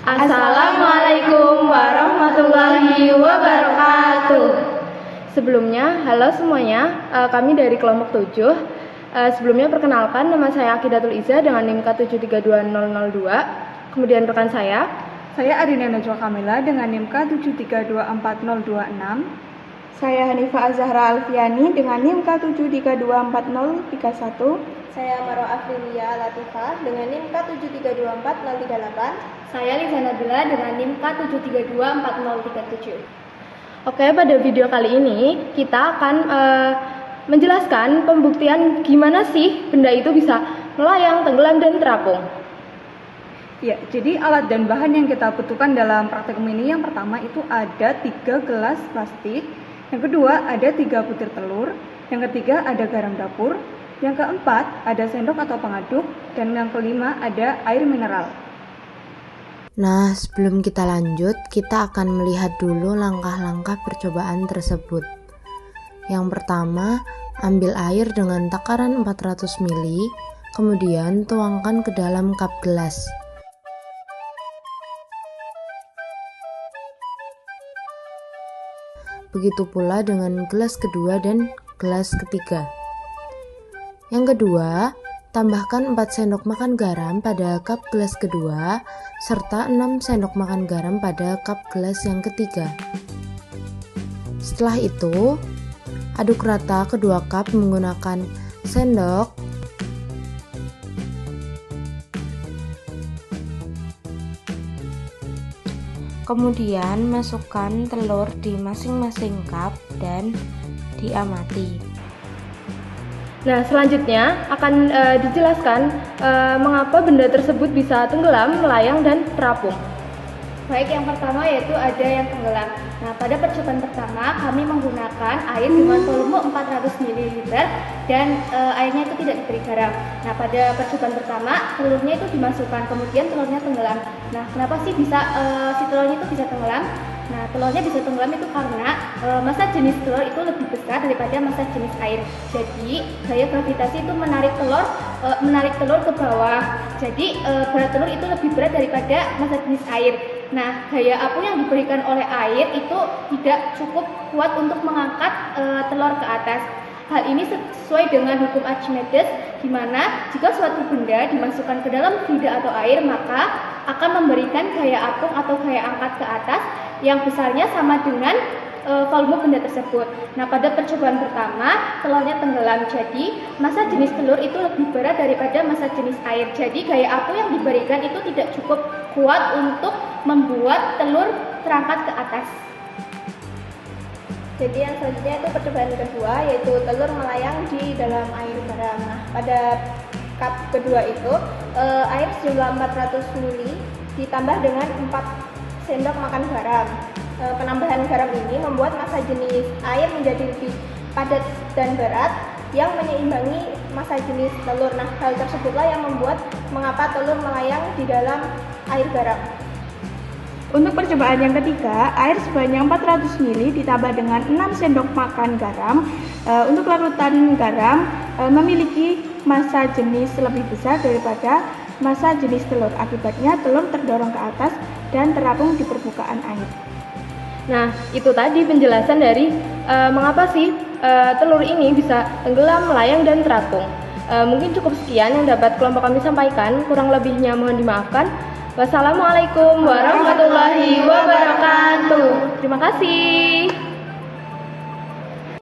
Assalamualaikum warahmatullahi wabarakatuh. Sebelumnya, halo semuanya, kami dari kelompok 7. Sebelumnya perkenalkan, nama saya Akidatul Iza dengan NIM K732002. Kemudian rekan saya Adina Najwa Kamila dengan NIM K73240026. Saya Hanifah Azahra Alfiani dengan NIM K73240031. Saya Maro Afrilia Latifah dengan NIM K73240038. Saya Liza Nabila dengan NIM K73240037. Oke, pada video kali ini kita akan menjelaskan pembuktian gimana sih benda itu bisa melayang, tenggelam, dan terapung. Ya, jadi alat dan bahan yang kita butuhkan dalam praktikum ini, yang pertama itu ada 3 gelas plastik, yang kedua ada 3 butir telur, yang ketiga ada garam dapur, yang keempat ada sendok atau pengaduk, dan yang kelima ada air mineral. Nah, sebelum kita lanjut, kita akan melihat dulu langkah-langkah percobaan tersebut. Yang pertama, ambil air dengan takaran 400 ml, kemudian tuangkan ke dalam cup gelas. Begitu pula dengan gelas kedua dan gelas ketiga. Yang kedua, tambahkan 4 sendok makan garam pada cup gelas kedua, serta 6 sendok makan garam pada cup gelas yang ketiga. Setelah itu, aduk rata kedua cup menggunakan sendok. Kemudian masukkan telur di masing-masing cup dan diamati. Nah, selanjutnya akan dijelaskan mengapa benda tersebut bisa tenggelam, melayang, dan terapung. Baik, yang pertama yaitu ada yang tenggelam. Nah, pada percobaan pertama kami menggunakan air dengan volume 400 ml dan airnya itu tidak diberi garam. Nah, pada percobaan pertama telurnya itu dimasukkan, kemudian telurnya tenggelam. Nah, kenapa sih bisa si telurnya itu bisa tenggelam? Nah, telurnya bisa tenggelam itu karena massa jenis telur itu lebih besar daripada massa jenis air. Jadi gaya gravitasi itu menarik telur ke bawah. Jadi berat telur itu lebih berat daripada massa jenis air. Nah, gaya apung yang diberikan oleh air itu tidak cukup kuat untuk mengangkat telur ke atas. Hal ini sesuai dengan hukum Archimedes, di mana jika suatu benda dimasukkan ke dalam fluida atau air, maka akan memberikan gaya apung atau gaya angkat ke atas yang besarnya sama dengan volume benda tersebut. Nah, pada percobaan pertama telurnya tenggelam, jadi massa jenis telur itu lebih berat daripada massa jenis air. Jadi gaya apung yang diberikan itu tidak cukup kuat untuk membuat telur terangkat ke atas. Jadi yang selanjutnya itu percobaan kedua, yaitu telur melayang di dalam air garam. Nah, pada cup kedua itu air sejumlah 400 ml ditambah dengan 4 sendok makan garam. Penambahan garam ini membuat massa jenis air menjadi lebih padat dan berat yang menyeimbangi massa jenis telur. Nah, hal tersebutlah yang membuat mengapa telur melayang di dalam air garam. Untuk percobaan yang ketiga, air sebanyak 400 ml ditambah dengan 6 sendok makan garam. Untuk larutan garam memiliki massa jenis lebih besar daripada massa jenis telur. Akibatnya telur terdorong ke atas dan terapung di permukaan air. Nah, itu tadi penjelasan dari mengapa sih telur ini bisa tenggelam, melayang, dan terapung. Mungkin cukup sekian yang dapat kelompok kami sampaikan, kurang lebihnya mohon dimaafkan. Wassalamualaikum warahmatullahi wabarakatuh. Terima kasih.